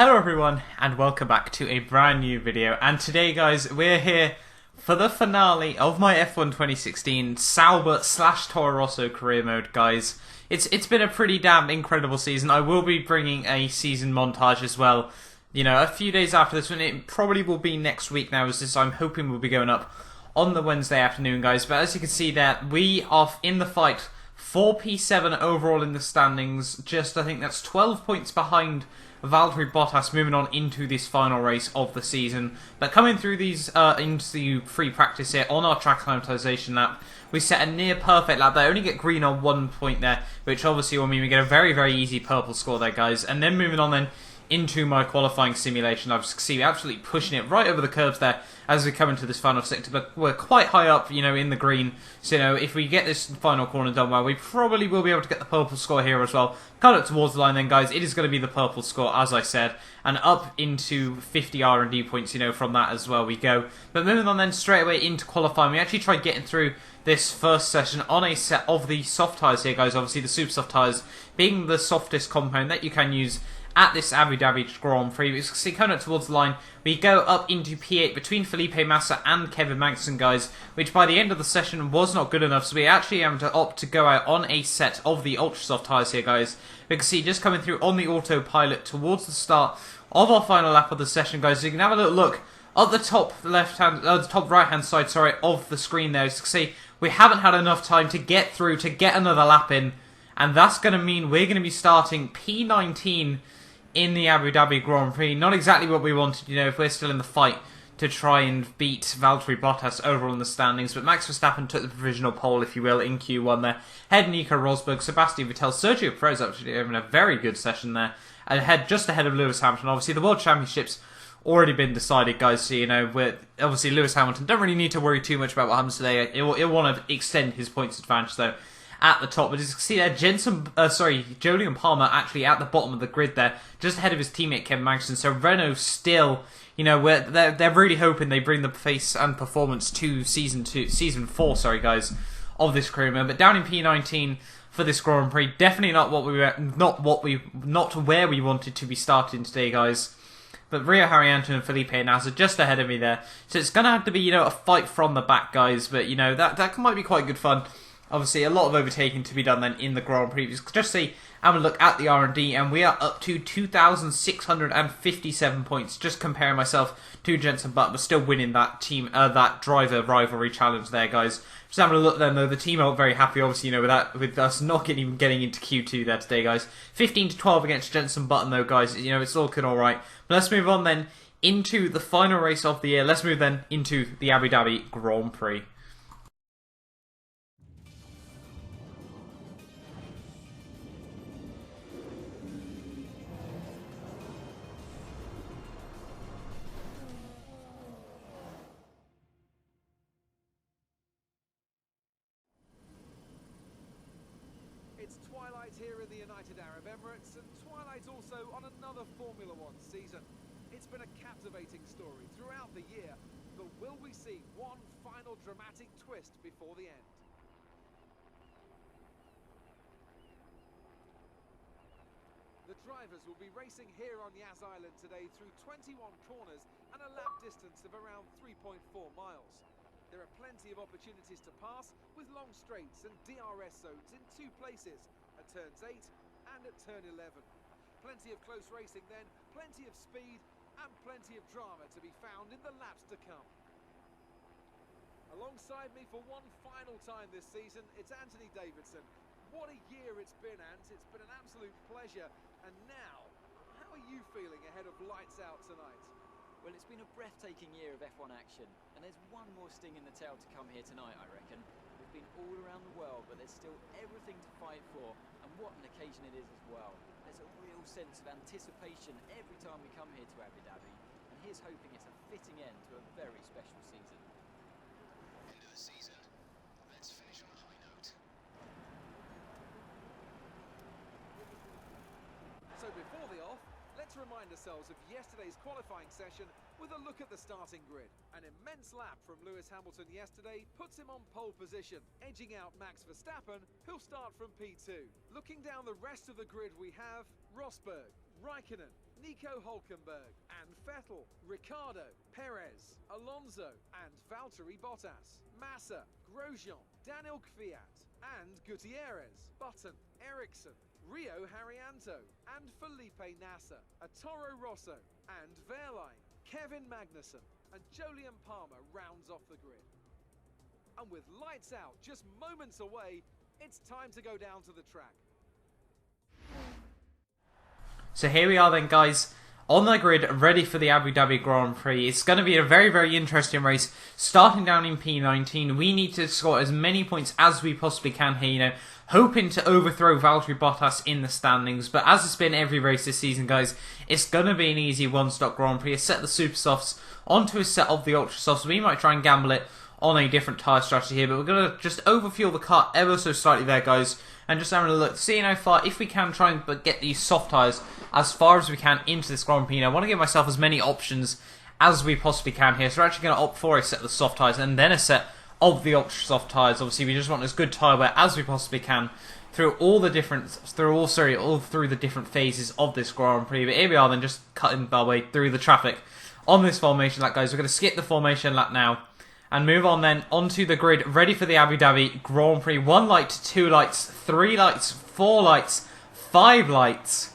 Hello everyone and welcome back to a brand new video, and today guys we're here for the finale of my F1 2016 Sauber / Toro Rosso career mode guys. It's been a pretty damn incredible season. I will be bringing a season montage as well, you know, a few days after this one. It probably will be next week now, as this I'm hoping will be going up on the Wednesday afternoon guys. But as you can see there, we are in the fight for P7 overall in the standings. Just I think that's 12 points behind Valtteri Bottas, moving on into this final race of the season. But coming through these into free practice here on our track acclimatization lap, we set a near perfect lap there. Only get green on 1 point there, which obviously will mean we get a very, very easy purple score there, guys. And then moving on then into my qualifying simulation, I see we're absolutely pushing it right over the curbs there as we come into this final sector, but we're quite high up, you know, in the green. So, you know, if we get this final corner done well, we probably will be able to get the purple score here as well. Cut it towards the line then, guys. It is going to be the purple score, as I said, and up into 50 R&D points, you know, from that as well we go. But moving on then straight away into qualifying, we actually tried getting through this first session on a set of the soft tyres here, guys. Obviously, the super soft tyres being the softest compound that you can use at this Abu Dhabi Grand Prix. We see coming up towards the line, we go up into P8 between Felipe Massa and Kevin Magnussen, guys, which by the end of the session was not good enough, so we actually have to opt to go out on a set of the ultra soft tyres here, guys. We can see just coming through on the autopilot towards the start of our final lap of the session, guys. So you can have a little look at the top the top right hand side, sorry, of the screen there. As you can see, we haven't had enough time to get through to get another lap in, and that's going to mean we're going to be starting P19 in the Abu Dhabi Grand Prix. Not exactly what we wanted, you know, if we're still in the fight to try and beat Valtteri Bottas overall in the standings. But Max Verstappen took the provisional pole, if you will, in Q1 there. Head Nico Rosberg, Sebastian Vettel, Sergio Perez actually having a very good session there. Just ahead of Lewis Hamilton. Obviously, the World Championship's already been decided, guys. So, you know, obviously Lewis Hamilton don't really need to worry too much about what happens today. He'll want to extend his points advantage, though, at the top. But as you can see there, Jolyon Palmer actually at the bottom of the grid there, just ahead of his teammate Kevin Magnussen. So Renault still, you know, they're really hoping they bring the pace and performance to season 4, sorry guys, of this career mode. But down in P19 for this Grand Prix, definitely not where we wanted to be starting today, guys. But Rio Haryanto and Felipe Nasr just ahead of me there. So it's gonna have to be, you know, a fight from the back, guys. But you know, that might be quite good fun. Obviously, a lot of overtaking to be done then in the Grand Prix. Just see, have a look at the R&D, and we are up to 2,657 points. Just comparing myself to Jenson Button, but still winning that that driver rivalry challenge there, guys. Just having a look then, though, the team are very happy, obviously, you know, with us not getting into Q2 there today, guys. 15-12 against Jenson Button, though, guys. You know, it's looking all right. But let's move on then into the final race of the year. Let's move then into the Abu Dhabi Grand Prix. It's twilight here in the United Arab Emirates, and twilight also on another Formula One season. It's been a captivating story throughout the year, but will we see one final dramatic twist before the end? The drivers will be racing here on Yas Island today through 21 corners and a lap distance of around 3.4 miles. There are plenty of opportunities to pass, with long straights and DRS zones in 2 places, at turns 8 and at turn 11. Plenty of close racing then, plenty of speed and plenty of drama to be found in the laps to come. Alongside me for one final time this season, it's Anthony Davidson. What a year it's been, Ant. It's been an absolute pleasure. And now, how are you feeling ahead of Lights Out tonight? Well, it's been a breathtaking year of F1 action, and there's one more sting in the tail to come here tonight, I reckon. We've been all around the world, but there's still everything to fight for, and what an occasion it is as well. There's a real sense of anticipation every time we come here to Abu Dhabi, and here's hoping it's a fitting end to a very special season. End of the season. Let's finish on a high note. So before the off, let's remind ourselves of yesterday's qualifying session with a look at the starting grid. An immense lap from Lewis Hamilton yesterday puts him on pole position, edging out Max Verstappen, who'll start from P2. Looking down the rest of the grid, we have Rosberg, Raikkonen, Nico Hülkenberg and Vettel, Ricciardo, Perez, Alonso and Valtteri Bottas, Massa, Grosjean, Daniel Kvyat and Gutierrez, Button, Ericsson, Rio Haryanto and Felipe Nasser, a Toro Rosso and Wehrlein, Kevin Magnussen and Jolyon Palmer rounds off the grid. And with lights out just moments away, it's time to go down to the track. So here we are then, guys, on the grid, ready for the Abu Dhabi Grand Prix. It's going to be a very, very interesting race. Starting down in P19, we need to score as many points as we possibly can here, hoping to overthrow Valtteri Bottas in the standings. But as it's been every race this season, guys, it's going to be an easy one-stop Grand Prix. A set the Super Softs onto a set of the Ultra Softs. We might try and gamble it on a different tyre strategy here, but we're going to just overfuel the car ever so slightly there, guys, and just having a look, seeing how far, if we can try and get these soft tyres as far as we can into this Grand Prix. I want to give myself as many options as we possibly can here, so we're actually going to opt for a set of the soft tyres and then a set of the ultra soft tyres. Obviously, we just want as good tyre wear as we possibly can through all the different, all through the different phases of this Grand Prix. But here we are then, just cutting our way through the traffic on this formation lap, guys. We're going to skip the formation lap now and move on then onto the grid, ready for the Abu Dhabi Grand Prix. 1 light, 2 lights, 3 lights, 4 lights, 5 lights.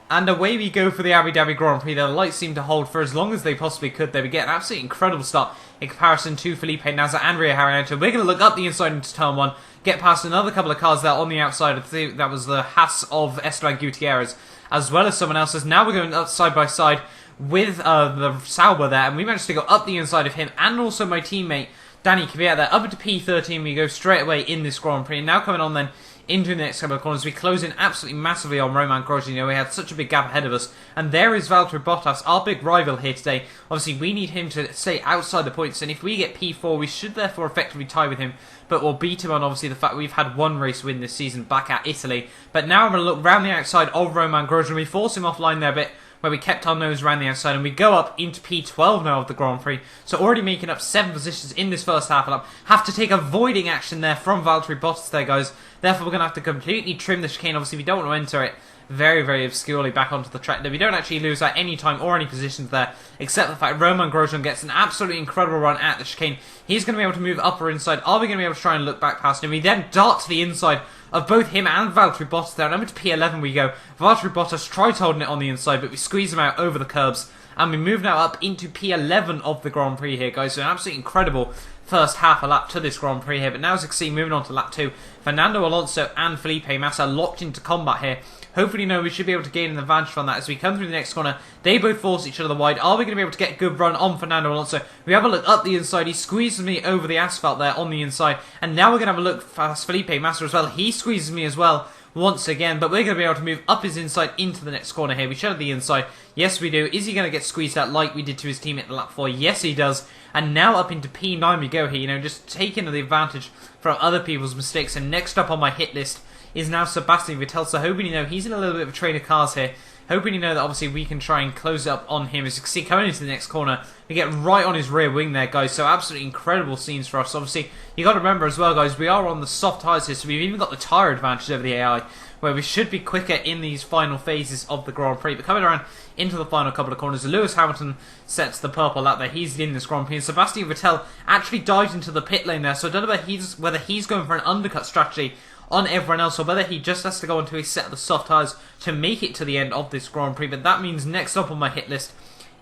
And away we go for the Abu Dhabi Grand Prix. The lights seem to hold for as long as they possibly could there. We get an absolutely incredible start in comparison to Felipe Nasser and Rio Haryanto. We're going to look up the inside into turn 1, get past another couple of cars there on the outside. I think that was the Haas of Esteban Gutierrez, as well as someone else's. Now we're going up side by side with the Sauber there, and we managed to go up the inside of him and also my teammate Danny Kvyat there. Up into P13 we go straight away in this Grand Prix, and now coming on then into the next couple of corners, we close in absolutely massively on Romain Grosjean. We had such a big gap ahead of us, and there is Valtteri Bottas, our big rival here today. Obviously we need him to stay outside the points, and if we get P4 we should therefore effectively tie with him, but we'll beat him on obviously the fact we've had 1 race win this season back at Italy. But now I'm going to look round the outside of Romain Grosjean. We force him offline there a bit, where we kept our nose around the outside, and we go up into P12 now of the Grand Prix, so already making up 7 positions in this first half lap. Have to take avoiding action there from Valtteri Bottas there, guys. Therefore we're going to have to completely trim the chicane. Obviously we don't want to enter it very, very obscurely back onto the track there. We don't actually lose out any time or any positions there, except the fact Romain Grosjean gets an absolutely incredible run at the chicane. He's going to be able to move up or inside. Are we going to be able to try and look back past him? We then dart to the inside of both him and Valtteri Bottas there, and over to P11 we go. Valtteri Bottas tries holding it on the inside, but we squeeze him out over the curbs, and we move now up into P11 of the Grand Prix here, guys. So an absolutely incredible first half a lap to this Grand Prix here. But now as you can see, moving on to lap 2, Fernando Alonso and Felipe Massa locked into combat here. Hopefully, we should be able to gain an advantage from that as we come through the next corner. They both force each other wide. Are we going to be able to get a good run on Fernando Alonso? We have a look up the inside. He squeezes me over the asphalt there on the inside. And now we're going to have a look past Felipe Massa as well. He squeezes me as well once again, but we're going to be able to move up his inside into the next corner here. We should have the inside. Yes, we do. Is he going to get squeezed out like we did to his teammate at lap 4? Yes, he does. And now up into P9 we go here, just taking the advantage from other people's mistakes. And next up on my hit list is now Sebastian Vettel. So hoping he's in a little bit of a train of cars here. Hoping that obviously we can try and close it up on him. As you can see, coming into the next corner, we get right on his rear wing there, guys. So absolutely incredible scenes for us. Obviously, you got to remember as well, guys, we are on the soft tyres here, so we've even got the tyre advantage over the AI, where we should be quicker in these final phases of the Grand Prix. But coming around into the final couple of corners, Lewis Hamilton sets the purple lap there. He's in this Grand Prix, and Sebastian Vettel actually dives into the pit lane there. So I don't know whether he's going for an undercut strategy on everyone else, or whether he just has to go onto a set of the soft tyres to make it to the end of this Grand Prix. But that means next up on my hit list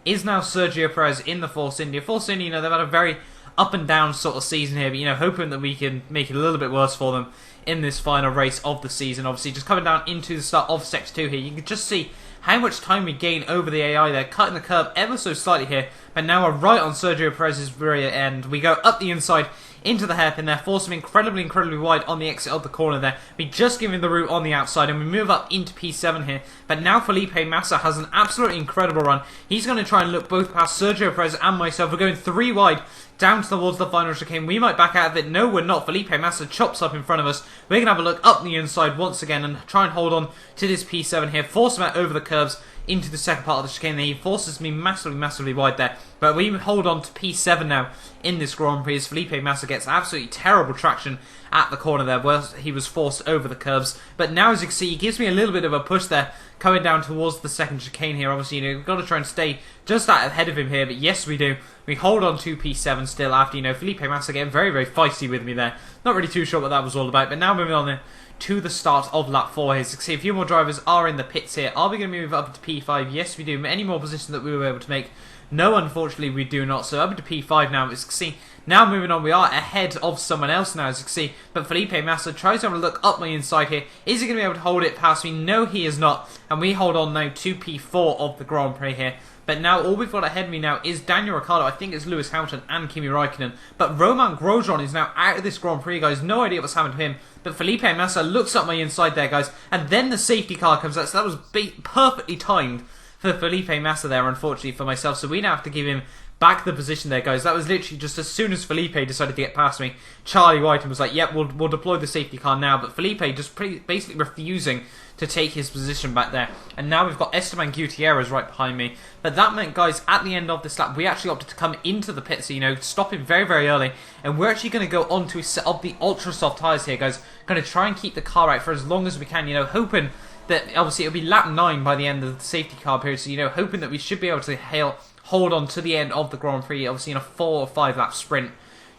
is now Sergio Perez in the Force India. Force India, they've had a very up and down sort of season here, but hoping that we can make it a little bit worse for them in this final race of the season. Obviously, just coming down into the start of Sector 2 here, you can just see how much time we gain over the AI there, cutting the curb ever so slightly here, but now we're right on Sergio Perez's rear end. We go up the inside into the hairpin there, force him incredibly wide on the exit of the corner there. We just give him the route on the outside, and we move up into P7 here. But now Felipe Massa has an absolutely incredible run. He's going to try and look both past Sergio Perez and myself. We're going 3 wide down towards the final chicane. We might back out of it. No, we're not. Felipe Massa chops up in front of us. We're going to have a look up the inside once again and try and hold on to this P7 here. Force him out over the curves into the second part of the chicane there. He forces me massively wide there. But we hold on to P7 now in this Grand Prix as Felipe Massa gets absolutely terrible traction at the corner there where he was forced over the curbs. But now, as you can see, he gives me a little bit of a push there coming down towards the second chicane here. Obviously, we've got to try and stay just out ahead of him here, but yes, we do. We hold on to P7 still after, Felipe Massa getting very, very feisty with me there. Not really too sure what that was all about, but now moving on to the start of lap 4 here. As you can see, a few more drivers are in the pits here. Are we going to move up to P5? Yes, we do. Any more positions that we were able to make? No, unfortunately, we do not. So up into P5 now. As you can see, now moving on, we are ahead of someone else now, as you can see. But Felipe Massa tries to have a look up my inside here. Is he going to be able to hold it past me? No, he is not. And we hold on now to P4 of the Grand Prix here. But now all we've got ahead of me now is Daniel Ricciardo. I think it's Lewis Hamilton and Kimi Raikkonen. But Romain Grosjean is now out of this Grand Prix, guys. No idea what's happened to him. But Felipe Massa looks up my inside there, guys. And then the safety car comes out. So that was perfectly timed for Felipe Massa there, unfortunately, for myself. So we now have to give him back the position there, guys. That was literally just as soon as Felipe decided to get past me, Charlie White was like, yep, we'll deploy the safety car now. But Felipe just basically refusing to take his position back there. And now we've got Esteban Gutierrez right behind me. But that meant, guys, at the end of this lap, we actually opted to come into the pits, stop him very, very early. And we're actually going to go on to a set of the ultra soft tyres here, guys. Going to try and keep the car out for as long as we can, hoping that obviously it'll be lap 9 by the end of the safety car period. So, hoping that we should be able to hold on to the end of the Grand Prix, obviously in a 4 or 5 lap sprint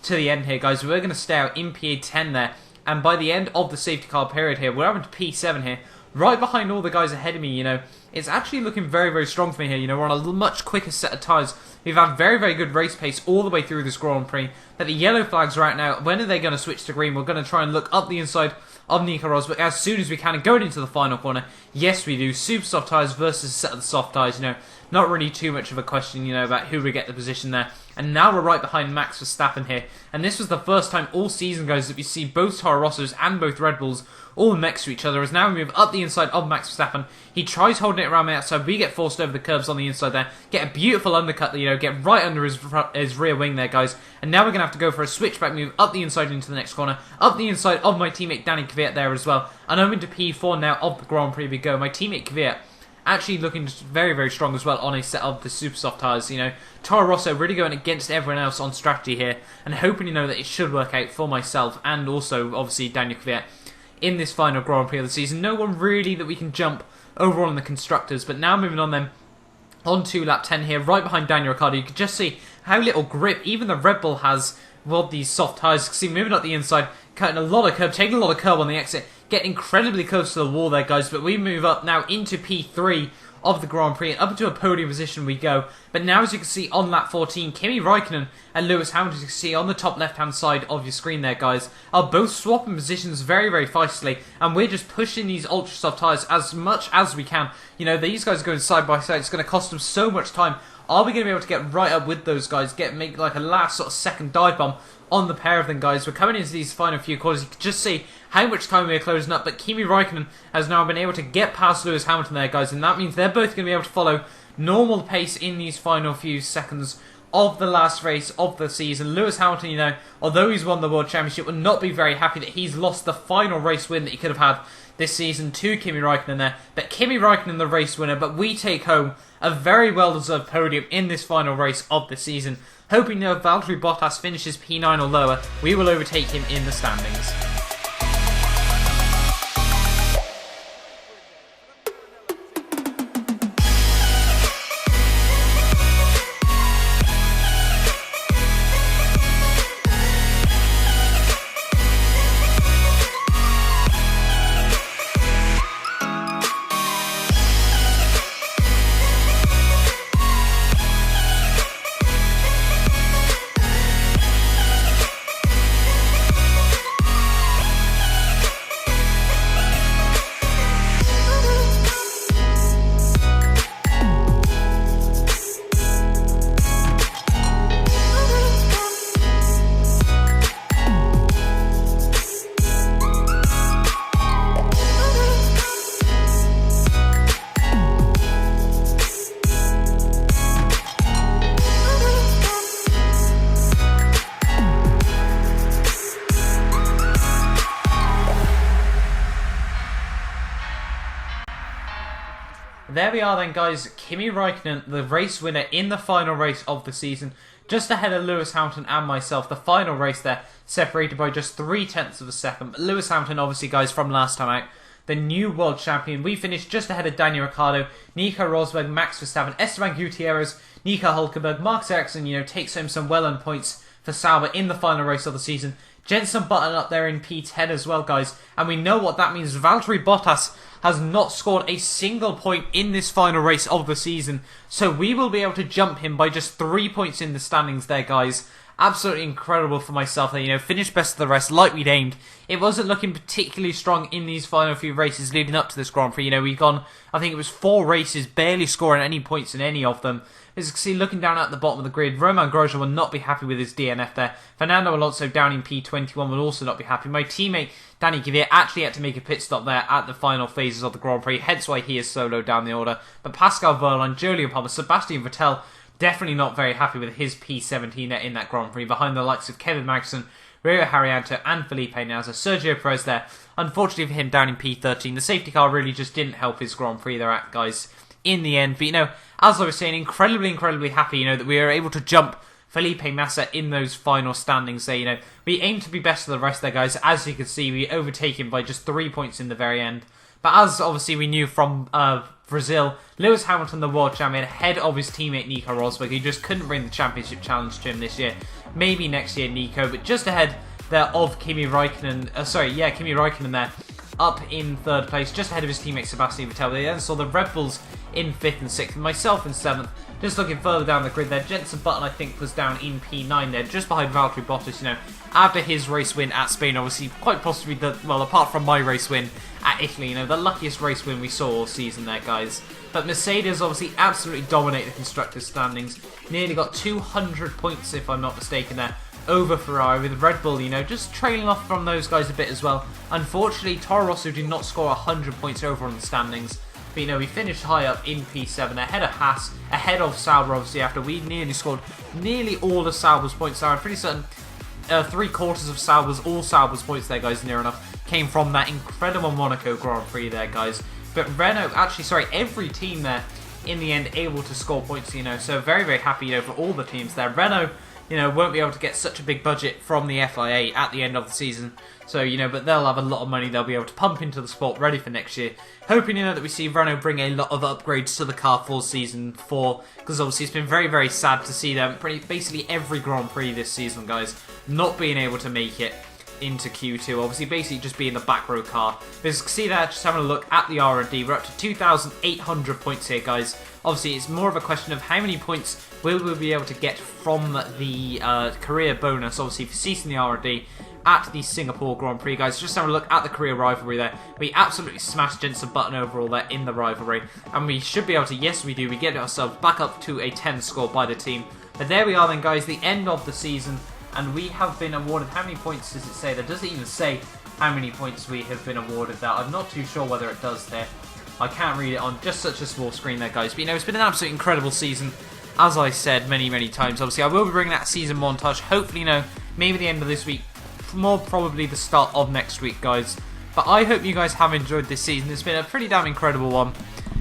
to the end here, guys. We're going to stay out in P10 there. And by the end of the safety car period here, we're up to P7 here. Right behind all the guys ahead of me, it's actually looking very, very strong for me here. We're on a much quicker set of tyres. We've had very, very good race pace all the way through this Grand Prix. But the yellow flags are out now. When are they going to switch to green? We're going to try and look up the inside of Nico Rosberg as soon as we can and going into the final corner. Yes, we do. Super soft tyres versus a set of the soft tyres, Not really too much of a question, about who we get the position there. And now we're right behind Max Verstappen here. And this was the first time all season, guys, that we see both Toro Rossos and both Red Bulls all next to each other. As now we move up the inside of Max Verstappen. He tries holding it around my outside. We get forced over the curbs on the inside there. Get a beautiful undercut, get right under his rear wing there, guys. And now we're going to have to go for a switchback move up the inside into the next corner. Up the inside of my teammate Danny Kvyat there as well. And I'm into P4 now of the Grand Prix we go. My teammate Kvyat actually looking very, very strong as well on a set of the super soft tyres, Toro Rosso really going against everyone else on strategy here and hoping, that it should work out for myself and also, obviously, Daniel Kvyat in this final Grand Prix of the season. No one really that we can jump overall in the constructors, but now moving on then onto lap 10 here, right behind Daniel Ricciardo. You can just see how little grip even the Red Bull has with these soft tyres. You can see moving up the inside, cutting a lot of curb, taking a lot of curb on the exit, get incredibly close to the wall there, guys. But we move up now into P3 of the Grand Prix and up into a podium position we go. But now, as you can see on lap 14, Kimi Raikkonen and Lewis Hamilton, as you can see on the top left hand side of your screen there, guys, are both swapping positions very, very feistily, and we're just pushing these ultra soft tyres as much as we can. These guys are going side by side. It's going to cost them so much time. Are we going to be able to get right up with those guys, make like a last sort of second dive bomb on the pair of them, guys? We're coming into these final few quarters. You can just see how much time we're closing up, but Kimi Raikkonen has now been able to get past Lewis Hamilton there, guys, and that means they're both going to be able to follow normal pace in these final few seconds of the last race of the season. Lewis Hamilton, although he's won the World Championship, will not be very happy that he's lost the final race win that he could have had this season to Kimi Raikkonen there. But Kimi Raikkonen the race winner, but we take home a very well-deserved podium in this final race of the season. Hoping if Valtteri Bottas finishes P9 or lower, we will overtake him in the standings. There we are then, guys. Kimi Raikkonen, the race winner in the final race of the season, just ahead of Lewis Hamilton and myself. The final race there, separated by just 0.3 of a second. But Lewis Hamilton, obviously, guys, from last time out, the new world champion. We finished just ahead of Daniel Ricciardo, Nico Rosberg, Max Verstappen, Esteban Gutierrez, Nico Hulkenberg, Marcus Ericsson, takes home some well-earned points for Sauber in the final race of the season. Jenson Button up there in P10 as well, guys. And we know what that means. Valtteri Bottas has not scored a single point in this final race of the season. So we will be able to jump him by just 3 points in the standings there, guys. Absolutely incredible for myself there, finished best of the rest like we'd aimed. It wasn't looking particularly strong in these final few races leading up to this Grand Prix. We've gone, I think it was 4 races, barely scoring any points in any of them. As you can see, looking down at the bottom of the grid, Romain Grosjean will not be happy with his DNF there. Fernando Alonso down in P21 will also not be happy. My teammate Danny Kvyat actually had to make a pit stop there at the final phases of the Grand Prix, hence why he is solo down the order. But Pascal Wehrlein, Jolyon Palmer, Sebastian Vettel, definitely not very happy with his P17 there in that Grand Prix, behind the likes of Kevin Magnussen, Rio Haryanto and Felipe Nasr. Sergio Perez there, unfortunately for him, down in P13. The safety car really just didn't help his Grand Prix there, guys, in the end. But, as I was saying, incredibly happy, that we were able to jump Felipe Massa in those final standings there, We aim to be best of the rest there, guys. As you can see, we overtake him by just 3 points in the very end. But as obviously we knew from Brazil, Lewis Hamilton, the world champion, ahead of his teammate Nico Rosberg, who just couldn't bring the championship challenge to him this year. Maybe next year, Nico, but just ahead there of Kimi Raikkonen. Kimi Raikkonen there, up in 3rd place, just ahead of his teammate Sebastian Vettel. They then saw the Red Bulls in 5th and 6th, and myself in 7th. Just looking further down the grid there, Jenson Button, I think, was down in P9 there, just behind Valtteri Bottas, after his race win at Spain, obviously, quite possibly, apart from my race win at Italy, the luckiest race win we saw all season there, guys. But Mercedes obviously absolutely dominate the Constructors' standings, nearly got 200 points, if I'm not mistaken there, over Ferrari, with Red Bull, just trailing off from those guys a bit as well. Unfortunately, Toro Rosso did not score 100 points over on the standings. But, we finished high up in P7, ahead of Haas, ahead of Sauber, obviously, after we nearly scored nearly all of Sauber's points there. I'm pretty certain 3/4 of all Sauber's points there, guys, near enough, came from that incredible Monaco Grand Prix there, guys. But every team there, in the end, able to score points, so very happy, for all the teams there. Renault, won't be able to get such a big budget from the FIA at the end of the season. So, but they'll have a lot of money they'll be able to pump into the sport ready for next year. Hoping, that we see Renault bring a lot of upgrades to the car for Season 4. Because obviously it's been very sad to see them basically every Grand Prix this season, guys, not being able to make it into Q2. Obviously, basically just being the back row car. But as you can see there, just having a look at the R&D, we're up to 2,800 points here, guys. Obviously, it's more of a question of how many points will we be able to get from the career bonus, obviously, for ceasing the R&D at the Singapore Grand Prix, guys. Just have a look at the career rivalry there. We absolutely smashed Jenson Button overall there in the rivalry. And we should be able to, yes we do, we get ourselves back up to a 10 score by the team. But there we are then, guys, the end of the season. And we have been awarded, how many points does it say? That doesn't even say how many points we have been awarded there. I'm not too sure whether it does there. I can't read it on just such a small screen there, guys. But, it's been an absolutely incredible season. As I said many times, obviously, I will be bringing that season montage. Hopefully, maybe the end of this week. More probably the start of next week, guys. But I hope you guys have enjoyed this season. It's been a pretty damn incredible one.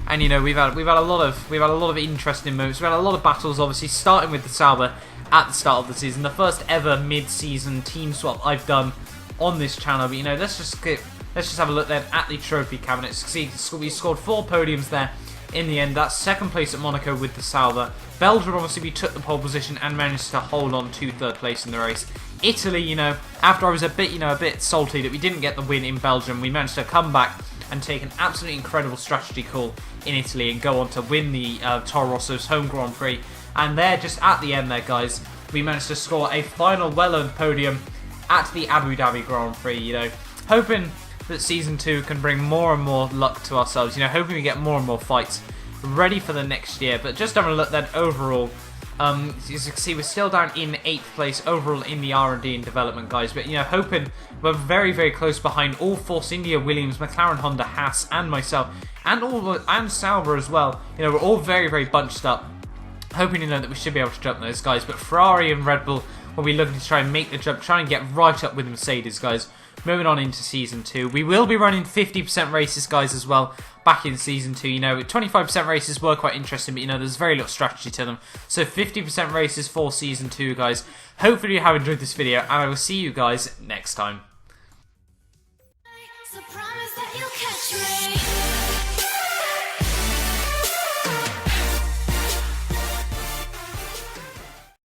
And, we've had a lot of interesting moves. We've had a lot of battles, obviously, starting with the Sauber at the start of the season. The first ever mid-season team swap I've done on this channel. But, let's just have a look then at the trophy cabinet. See, we scored 4 podiums there in the end. That's 2nd place at Monaco with the Sauber. Belgium, obviously, we took the pole position and managed to hold on to 3rd place in the race. Italy, after I was a bit salty that we didn't get the win in Belgium, we managed to come back and take an absolutely incredible strategy call in Italy and go on to win the Toro Rosso's home Grand Prix. And there, just at the end there, guys, we managed to score a final well-earned podium at the Abu Dhabi Grand Prix, hoping that Season 2 can bring more and more luck to ourselves, hoping we get more and more fights ready for the next year. But just having a look then overall, as you can see, we're still down in 8th place overall in the R&D and development, guys. But, hoping we're very close behind all Force India, Williams, McLaren, Honda, Haas, and myself, and Sauber as well. We're all very bunched up. Hoping, that we should be able to jump those, guys. But Ferrari and Red Bull will be looking to try and make the jump, try and get right up with Mercedes, guys. Moving on into Season 2. We will be running 50% races, guys, as well, back in Season 2. 25% races were quite interesting, but, there's very little strategy to them. So 50% races for Season 2, guys. Hopefully you have enjoyed this video, and I will see you guys next time.